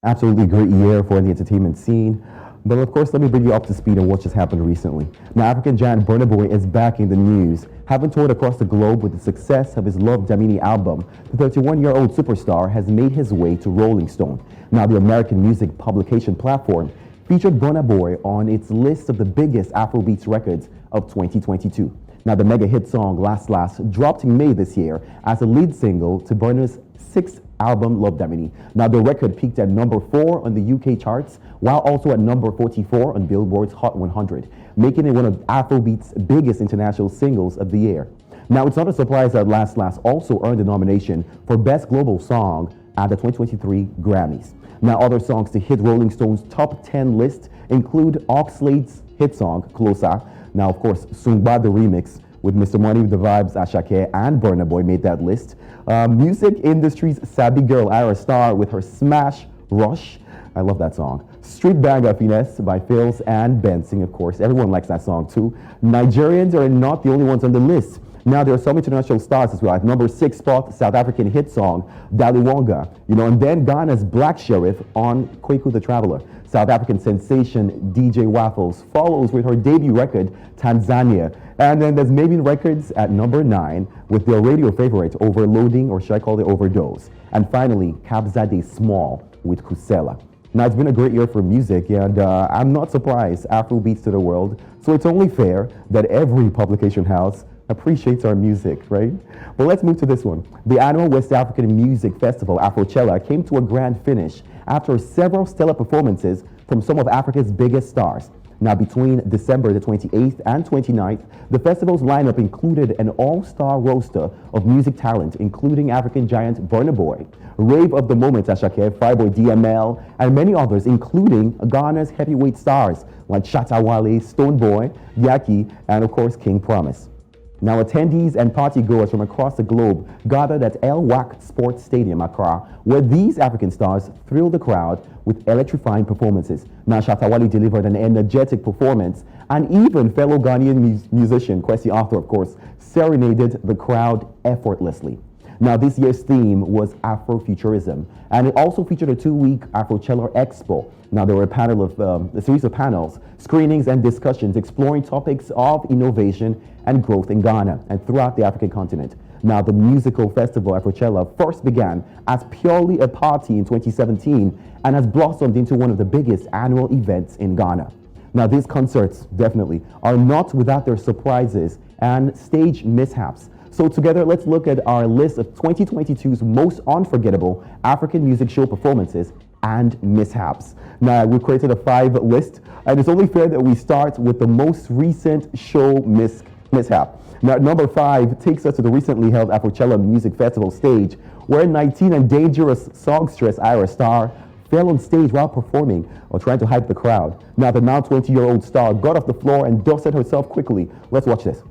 Absolutely great year for the entertainment scene. But of course, let me bring you up to speed on what just happened recently. Now, African giant Burna Boy is back in the news, having toured across the globe with the success of his Love Damini album. The 31-year-old superstar has made his way to Rollingstone. Now, the American music publication platform featured Burna Boy on its list of the biggest Afrobeats records of 2022. Now, the mega hit song Last Last dropped in May this year as a lead single to Burna's sixth album, Love Damini. Now, the record peaked at number 4 on the UK charts, while also at number 44 on Billboard's Hot 100, making it one of Afrobeat's biggest international singles of the year. Now, it's not a surprise that Last Last also earned a nomination for Best Global Song at the 2023 Grammys. Now, other songs to hit Rolling Stone's top 10 list include Oxlade's hit song, Closer. Now, of course, Sungba the remix with Mr. Money with the Vibes, Ashake, and Burna Boy made that list. Music industry's Sabi girl, Ira Star, with her smash Rush. I love that song. Street Banger Finesse by Phils and Benson, of course. Everyone likes that song too. Nigerians are not the only ones on the list. Now, there are some international stars as well. At number 6 spot, South African hit song, Daliwonga. And then Ghana's Black Sheriff on Kweku the Traveler. South African sensation DJ Waffles follows with her debut record, Tanzania. And then there's Maven Records at number 9 with their radio favorite, Overloading, or should I call it Overdose. And finally, Kabzade Small with Kusela. Now, it's been a great year for music, and I'm not surprised Afrobeats to the world. So it's only fair that every publication house appreciates our music, right? Well, let's move to this one. The annual West African Music Festival, Afrochella, came to a grand finish after several stellar performances from some of Africa's biggest stars. Now, between December the 28th and 29th, the festival's lineup included an all-star roster of music talent, including African giant Burna Boy, Rave of the Moment Ashake, Fireboy DML, and many others, including Ghana's heavyweight stars like Shatta Wale, Stonebwoy, Yaki, and of course King Promise. Now, attendees and partygoers from across the globe gathered at El Wak Sports Stadium, Accra, where these African stars thrilled the crowd with electrifying performances. Now, Shatta Wale delivered an energetic performance, and even fellow Ghanaian musician Kwesi Arthur, of course, serenaded the crowd effortlessly. Now, this year's theme was Afrofuturism, and it also featured a 2-week Afrochella Expo. Now, there were a series of panels, screenings, and discussions exploring topics of innovation and growth in Ghana and throughout the African continent. Now, the musical festival Afrochella first began as purely a party in 2017 and has blossomed into one of the biggest annual events in Ghana. Now, these concerts definitely are not without their surprises and stage mishaps. So together, let's look at our list of 2022's most unforgettable African music show performances and mishaps. Now, we've created a 5 list, and it's only fair that we start with the most recent show mishap. Now, number 5 takes us to the recently held Afrochella Music Festival stage, where 19 and dangerous songstress Ira Star fell on stage while performing or trying to hype the crowd. Now, the now 20-year-old star got off the floor and dusted herself quickly. Let's watch this.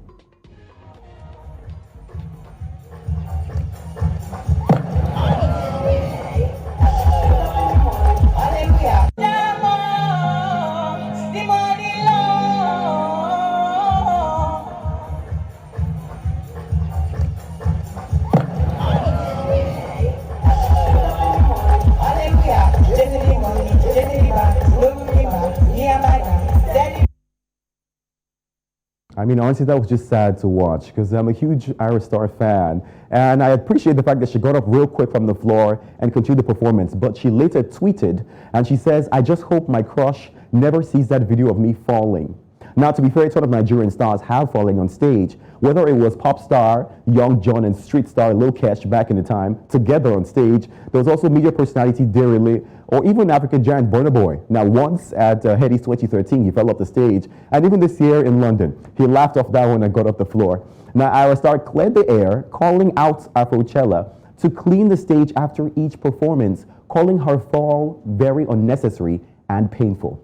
I mean, honestly, that was just sad to watch because I'm a huge Ira Star fan, and I appreciate the fact that she got up real quick from the floor and continued the performance. But she later tweeted, and she says, "I just hope my crush never sees that video of me falling." Now, to be fair, a ton of Nigerian stars have fallen on stage, whether it was pop star Young John and street star Lil Kesh back in the time, together on stage. There was also media personality Derele, or even African giant Burna Boy. Now, once at Headies 2013, he fell off the stage, and even this year in London, he laughed off that one and got off the floor. Now, Ira Star cleared the air, calling out Afrochella to clean the stage after each performance, calling her fall very unnecessary and painful.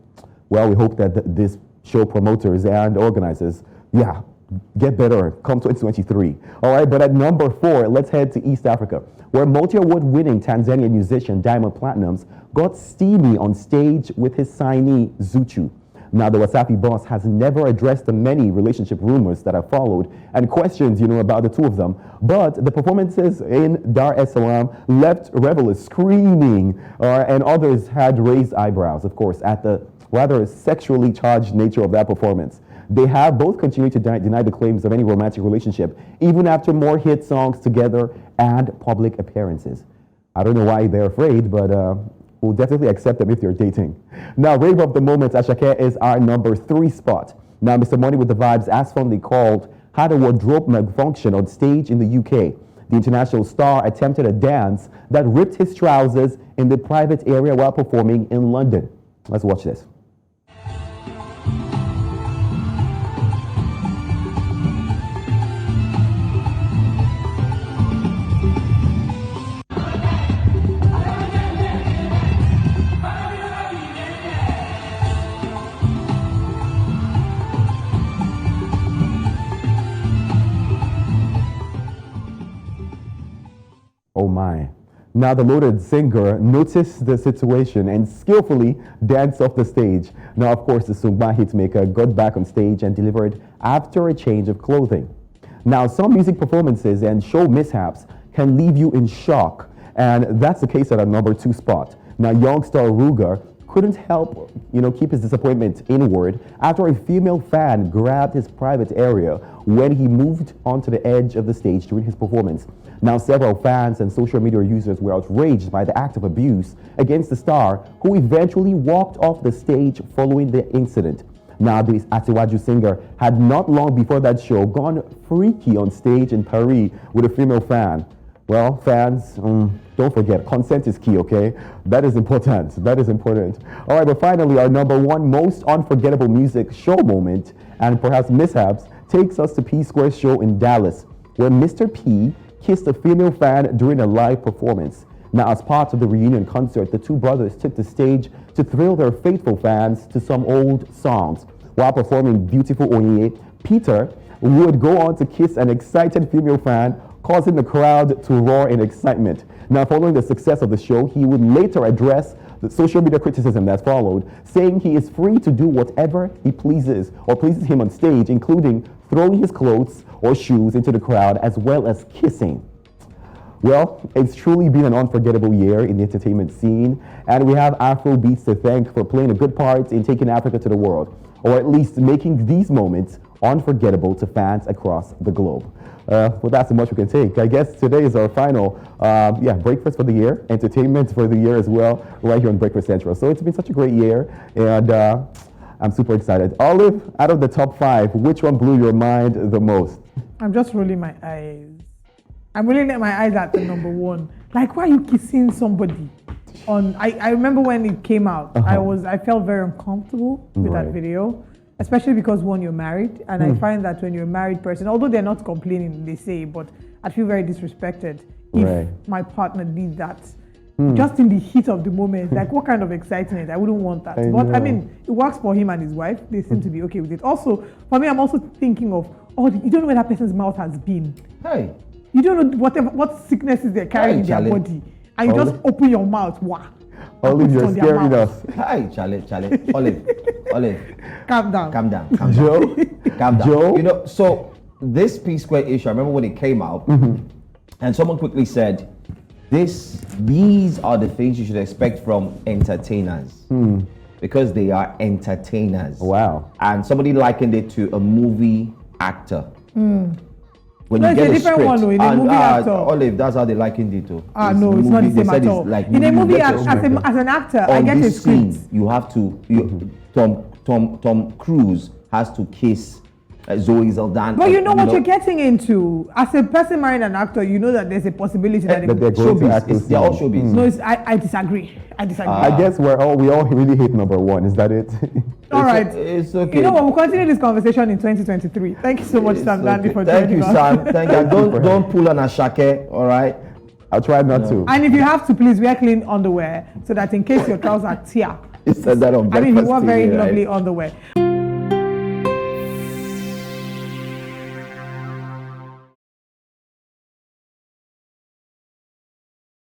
Well, we hope that this show promoters and organizers, get better come 2023. All right, but at number 4, let's head to East Africa, where multi-award winning Tanzanian musician Diamond Platnumz got steamy on stage with his signee Zuchu. Now, the Wasafi boss has never addressed the many relationship rumors that have followed and questions, about the two of them. But the performances in Dar es Salaam left revelers screaming, and others had raised eyebrows, of course, at the rather sexually charged nature of that performance. They have both continued to deny the claims of any romantic relationship, even after more hit songs together and public appearances. I don't know why they're afraid, but we'll definitely accept them if they're dating. Now, rave of the moment, Asake is our number 3 spot. Now, Mr. Money with the Vibes, as fondly called, had a wardrobe malfunction on stage in the UK. The international star attempted a dance that ripped his trousers in the private area while performing in London. Let's watch this. Oh my. Now the loaded singer noticed the situation and skillfully danced off the stage. Now, of course, the Sungba hitmaker got back on stage and delivered after a change of clothing. Now, some music performances and show mishaps can leave you in shock, and that's the case at our number 2 spot. Now, young star Ruger couldn't help, keep his disappointment inward after a female fan grabbed his private area when he moved onto the edge of the stage during his performance. Now, several fans and social media users were outraged by the act of abuse against the star, who eventually walked off the stage following the incident. Now, the Atiwaju singer had not long before that show gone freaky on stage in Paris with a female fan. Well, fans, don't forget, consent is key, okay? That is important. That is important. All right, but finally, our number 1 most unforgettable music show moment and perhaps mishaps takes us to P Square's show in Dallas, where Mr. P kissed a female fan during a live performance. Now, as part of the reunion concert, the two brothers took the stage to thrill their faithful fans to some old songs. While performing Beautiful Onye, Peter would go on to kiss an excited female fan, causing the crowd to roar in excitement. Now, following the success of the show, he would later address the social media criticism that followed, saying he is free to do whatever he pleases or pleases him on stage, including throwing his clothes or shoes into the crowd, as well as kissing. Well, it's truly been an unforgettable year in the entertainment scene, and we have Afrobeats to thank for playing a good part in taking Africa to the world, or at least making these moments unforgettable to fans across the globe. Well, that's as much we can take. I guess today is our final breakfast for the year, entertainment for the year as well, right here on Breakfast Central. So it's been such a great year, and I'm super excited. Olive, out of the top 5, which one blew your mind the most? I'm just rolling my eyes. I'm rolling my eyes at the number 1. Like, why are you kissing somebody? I remember when it came out, I felt very uncomfortable with that video. Especially because, one, you're married, and I find that when you're a married person, although they're not complaining, they say, but I feel very disrespected if my partner did that. Just in the heat of the moment, like, what kind of excitement? I wouldn't want that. But I mean, it works for him and his wife. They seem to be okay with it. Also, for me, I'm also thinking of, you don't know where that person's mouth has been. Hey. You don't know what sicknesses they're carrying in their body. And you just open your mouth. Wow. Olive, you're scaring us. Hi, Charlie. Olive. Calm down. Joe? Calm down. Joe? So this P Square issue, I remember when it came out, and someone quickly said, these are the things you should expect from entertainers. Because they are entertainers. Wow. And somebody likened it to a movie actor. When no, you get a different script, one, in a movie actor. Olive, that's how they likened it to. No, it's not the same at all. Like in a movie, as an actor, I get a script. You have to, Tom Cruise has to kiss Zoe Saldana. But you know what you're getting into. As a person marrying an actor, you know that there's a possibility that they're going to act. They're all showbiz. No, I disagree. I guess we all really hate number 1. Is that it? All right. It's okay. You know what? We'll continue this conversation in 2023. Thank you so much, Sammdandy, for joining us. Thank you, Sam. Thank you. Don't pull on Asake, all right? I'll try not to. And if you have to, please wear clean underwear so that in case your trousers tear. He said that on breakfast. I mean, you wore very lovely underwear.